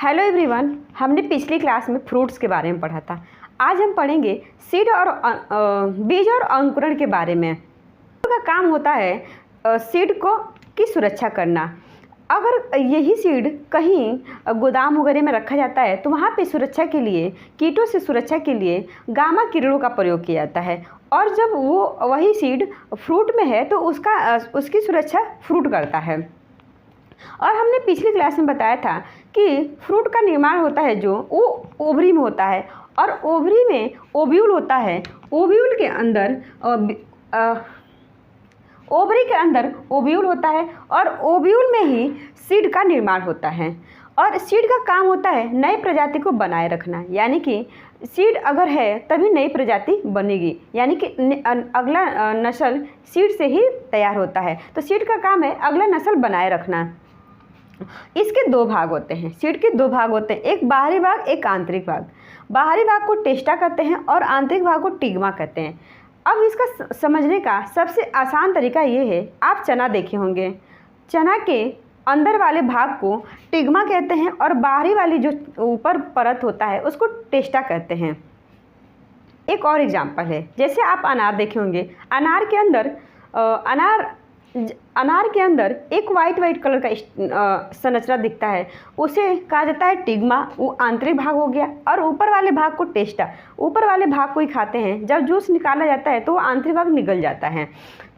Hello everyone, हमने पिछली class में फ्रूट्स के बारे में पढ़ा था। आज हम पढ़ेंगे सीड और बीज और अंकुरण के बारे में। का काम होता है सीड को की सुरक्षा करना। अगर यही सीड कहीं गोदाम वगैरह में रखा जाता है तो वहाँ पे सुरक्षा के लिए, कीटों से सुरक्षा के लिए गामा किरणों का प्रयोग किया जाता है। और जब वो वही सीड फ्रूट में है तो उसकी सुरक्षा फ्रूट करता है। और हमने पिछली क्लास में बताया था कि फ्रूट का निर्माण होता है जो वो ओवरी में होता है, और ओवरी में ओव्यूल होता है। ओव्यूल के अंदर ओवरी के अंदर ओव्यूल होता है और ओव्यूल में ही सीड का निर्माण होता है। और सीड का काम होता है नई प्रजाति को बनाए रखना, यानी कि सीड अगर है तभी नई प्रजाति बनेगी, यानी कि अगला नस्ल सीड से ही तैयार होता है। तो सीड का काम है अगला नस्ल बनाए रखना। इसके दो भाग होते हैं, सीड के दो भाग होते हैं, एक बाहरी भाग, एक आंतरिक भाग। बाहरी भाग को टेस्टा कहते हैं और आंतरिक भाग को टिग्मा कहते हैं। अब इसका समझने का सबसे आसान तरीका ये है, आप चना देखे होंगे, चना के अंदर वाले भाग को टिग्मा कहते हैं और बाहरी वाली जो ऊपर परत होता है उसको टेस्टा कहते हैं। एक और एग्जाम्पल है, जैसे आप अनार देखे होंगे, अनार के अंदर एक वाइट कलर का संरचना दिखता है, उसे कहा जाता है टिग्मा, वो आंतरिक भाग हो गया। और ऊपर वाले भाग को टेस्टा, ऊपर वाले भाग को ही खाते हैं, जब जूस निकाला जाता है तो वो आंतरिक भाग निकल जाता है।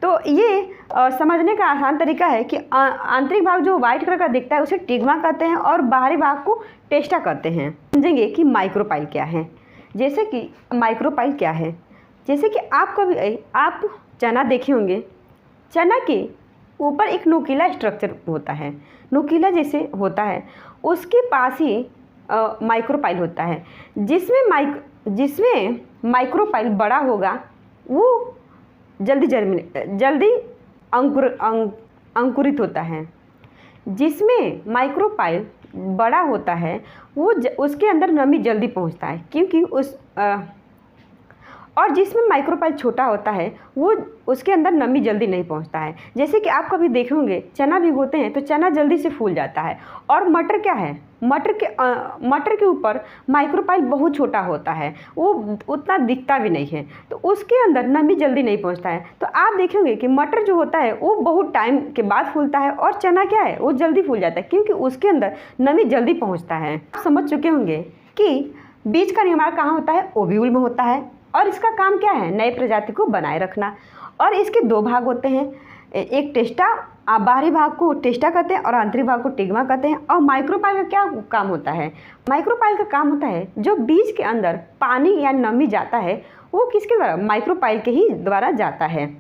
तो ये समझने का आसान तरीका है कि आंतरिक भाग जो वाइट कलर का दिखता है उसे टिग्मा कहते हैं और बाहरी भाग को टेस्टा कहते हैं। समझेंगे कि माइक्रोपाइल क्या है। जैसे कि माइक्रोपाइल क्या है, जैसे कि आप चना देखे होंगे, चना के ऊपर एक नुकीला स्ट्रक्चर होता है, नुकीला जैसे होता है, उसके पास ही माइक्रोपाइल होता है। जिसमें माइक्रोपाइल बड़ा होगा वो जल्दी अंकुरित होता है। जिसमें माइक्रोपाइल बड़ा होता है वो उसके अंदर नमी जल्दी पहुंचता है, क्योंकि और जिसमें माइक्रोपाइल छोटा होता है वो उसके अंदर नमी जल्दी नहीं पहुंचता है। जैसे कि आप कभी देखे होंगे, चना भिगोते हैं तो चना जल्दी से फूल जाता है। और मटर क्या है, मटर के ऊपर माइक्रोपाइल बहुत छोटा होता है, वो उतना दिखता भी नहीं है, तो उसके अंदर नमी जल्दी नहीं पहुंचता है। तो आप देखेंगे कि मटर जो होता है वो बहुत टाइम के बाद फूलता है, और चना क्या है, वो जल्दी फूल जाता है क्योंकि उसके अंदर नमी जल्दी पहुँचता है। आप समझ चुके होंगे कि बीज का निर्माण कहाँ होता है, ओव्यूल में होता है, और इसका काम क्या है, नई प्रजाति को बनाए रखना। और इसके दो भाग होते हैं, एक टेस्टा, बाहरी भाग को टेस्टा कहते हैं और आंतरिक भाग को टिग्मा कहते हैं। और माइक्रोपाइल का क्या काम होता है, माइक्रोपाइल का काम होता है जो बीज के अंदर पानी या नमी जाता है वो किसके द्वारा, माइक्रोपाइल के ही द्वारा जाता है।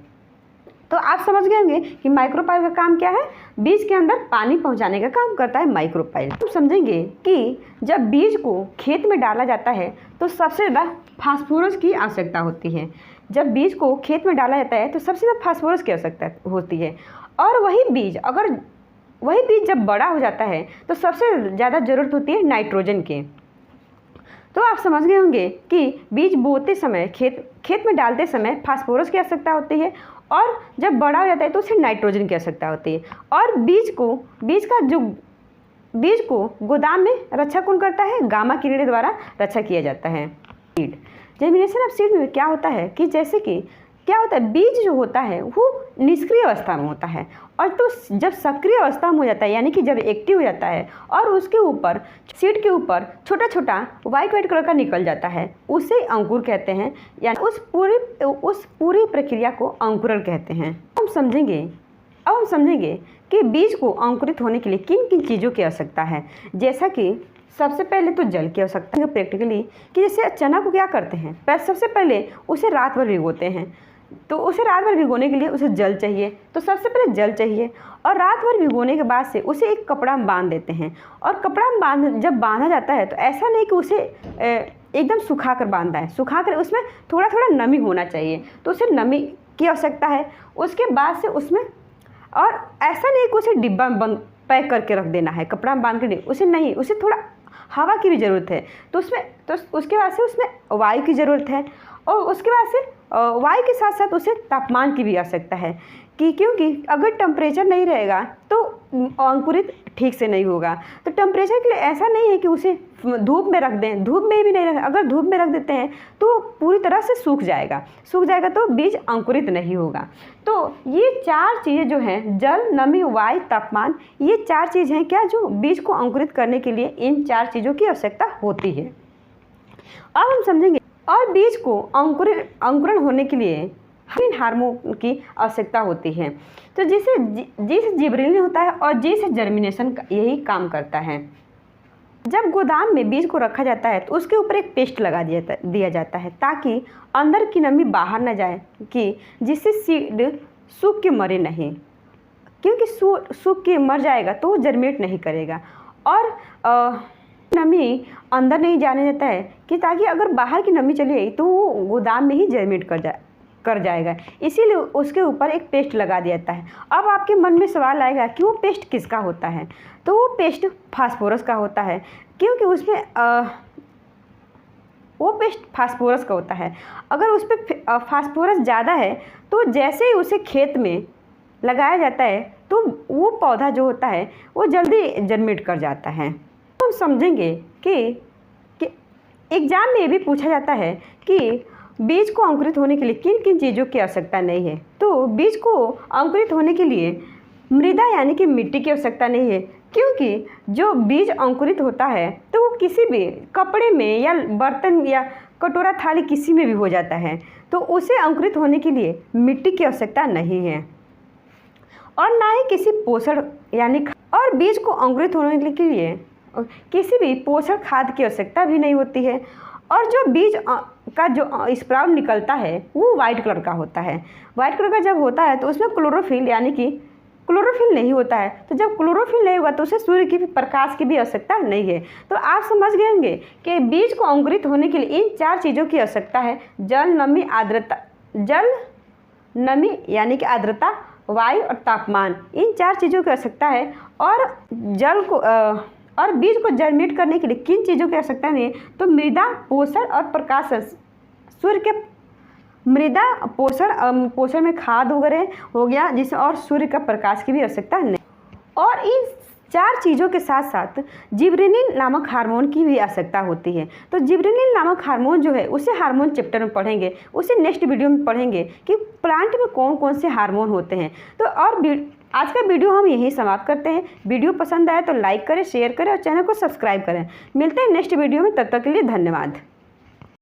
तो आप समझ गए होंगे कि माइक्रोपाइल का काम क्या है, बीज के अंदर पानी पहुंचाने का काम करता है माइक्रोपाइल। हम समझेंगे कि जब बीज को खेत में डाला जाता है तो सबसे ज़्यादा फास्फोरस की आवश्यकता होती है। जब बीज को खेत में डाला जाता है तो सबसे ज़्यादा फास्फोरस की आवश्यकता होती है। और वही बीज जब बड़ा हो जाता है तो सबसे ज़्यादा ज़रूरत होती है नाइट्रोजन की। तो आप समझ गए होंगे कि बीज बोते समय, खेत में डालते समय फास्फोरस की आवश्यकता होती है, और जब बड़ा हो जाता है तो उसे नाइट्रोजन की आवश्यकता होती है। और बीज को गोदाम में रक्षा कौन करता है, गामा किरणें द्वारा रक्षा किया जाता है। सीड, जर्मिनेशन ऑफ सीड में क्या होता है कि जैसे कि क्या होता है, बीज जो होता है वो निष्क्रिय अवस्था में होता है, और तो जब सक्रिय अवस्था में हो जाता है, यानी कि जब एक्टिव हो जाता है और उसके ऊपर, सीड के ऊपर छोटा छोटा वाइट कलर का निकल जाता है, उसे अंकुर कहते हैं, यानी उस पूरी प्रक्रिया को अंकुरण कहते हैं। अब हम समझेंगे कि बीज को अंकुरित होने के लिए किन किन चीज़ों की आवश्यकता है। जैसा कि सबसे पहले तो जल की आवश्यकता है प्रैक्टिकली, कि जैसे चना को क्या करते हैं, सबसे पहले उसे रात भर भिगोते हैं, तो उसे रात भर भिगोने के लिए उसे जल चाहिए। तो सबसे पहले जल चाहिए, और रात भर भिगोने के बाद से उसे एक कपड़ा में बांध देते हैं। और कपड़ा में जब बांधा जाता है तो ऐसा नहीं कि उसे एकदम सुखा कर बांधा है, सुखा कर उसमें थोड़ा थोड़ा नमी होना चाहिए, तो उसे नमी की आवश्यकता है। उसके बाद से उसमें, और ऐसा नहीं कि उसे डिब्बा में बंद पैक करके रख देना है, कपड़ा में बांध के नहीं, उसे थोड़ा हवा की भी ज़रूरत है। तो उसके बाद से उसमें वायु की ज़रूरत है, और उसके बाद से वायु के साथ साथ उसे तापमान की भी आवश्यकता है। क्योंकि अगर टेम्परेचर नहीं रहेगा तो अंकुरित ठीक से नहीं होगा। तो टेम्परेचर के लिए ऐसा नहीं है कि उसे धूप में रख दें, धूप में भी नहीं रख, अगर धूप में रख देते हैं तो पूरी तरह से सूख जाएगा तो बीज अंकुरित नहीं होगा। तो ये 4 चीज़ें जो हैं, जल, नमी, वायु, तापमान, ये 4 चीज़ हैं क्या जो बीज को अंकुरित करने के लिए इन 4 चीज़ों की आवश्यकता होती है। अब हम समझेंगे और बीज को अंकुरण होने के लिए हार्मोन की आवश्यकता होती है। तो जिस जिबरेलिन होता है और जिस जर्मिनेशन यही काम करता है। जब गोदाम में बीज को रखा जाता है तो उसके ऊपर एक पेस्ट लगा दिया जाता है ताकि अंदर की नमी बाहर न जाए, कि जिससे सीड सूख के मरे नहीं, क्योंकि सूख के मर जाएगा तो वो जर्मिनेट नहीं करेगा। और नमी अंदर नहीं जाने देता है कि ताकि अगर बाहर की नमी चली गई तो वो गोदाम में ही जर्मिनेट कर जाएगा, इसीलिए उसके ऊपर एक पेस्ट लगा दिया जाता है। अब आपके मन में सवाल आएगा कि वो पेस्ट किसका होता है। तो वो पेस्ट फास्फोरस का होता है, क्योंकि उसमें वो पेस्ट फास्फोरस का होता है। अगर उस पर फास्फोरस ज़्यादा है तो जैसे ही उसे खेत में लगाया जाता है तो वो पौधा जो होता है वो जल्दी जर्मिनेट कर जाता है। तो हम समझेंगे कि एग्ज़ाम में ये भी पूछा जाता है कि बीज को अंकुरित होने के लिए किन किन चीज़ों की आवश्यकता नहीं है। तो बीज को अंकुरित होने के लिए मृदा यानी कि मिट्टी की आवश्यकता नहीं है, क्योंकि जो बीज अंकुरित होता है तो वो किसी भी कपड़े में या बर्तन या कटोरा थाली किसी में भी हो जाता है, तो उसे अंकुरित होने के लिए मिट्टी की आवश्यकता नहीं है और ना ही किसी पोषण यानी, और बीज को अंकुरित होने के लिए किसी भी पोषण खाद की आवश्यकता भी नहीं होती है। और जो बीज का जो स्प्राउट निकलता है वो वाइट कलर का होता है। वाइट कलर का जब होता है तो उसमें क्लोरोफिल यानी कि क्लोरोफिल नहीं होता है। तो जब क्लोरोफिल नहीं होगा तो उसे सूर्य की प्रकाश की भी आवश्यकता नहीं है। तो आप समझ गए होंगे कि बीज को अंकुरित होने के लिए इन 4 चीज़ों की आवश्यकता है। जल, नमी, आर्द्रता, जल, नमी यानी कि आर्द्रता, वायु और तापमान, इन 4 चीज़ों की आवश्यकता है। और जल को और बीज को जर्मिनेट करने के लिए किन चीज़ों की आवश्यकता नहीं है, तो मृदा, पोषण और प्रकाश, सूर्य के मृदा, पोषण में खाद वगैरह हो गया जिससे, और सूर्य का प्रकाश की भी आवश्यकता नहीं। और इन 4 चीज़ों के साथ साथ जिबरेलिन नामक हार्मोन की भी आवश्यकता होती है। तो जिबरेलिन नामक हार्मोन जो है उसे हार्मोन चैप्टर में पढ़ेंगे, उसे नेक्स्ट वीडियो में पढ़ेंगे कि प्लांट में कौन कौन से हार्मोन होते हैं। तो और आज का वीडियो हम यहीं समाप्त करते हैं। वीडियो पसंद आए तो लाइक करें, शेयर करें और चैनल को सब्सक्राइब करें। मिलते हैं नेक्स्ट वीडियो में, तब तक के लिए धन्यवाद।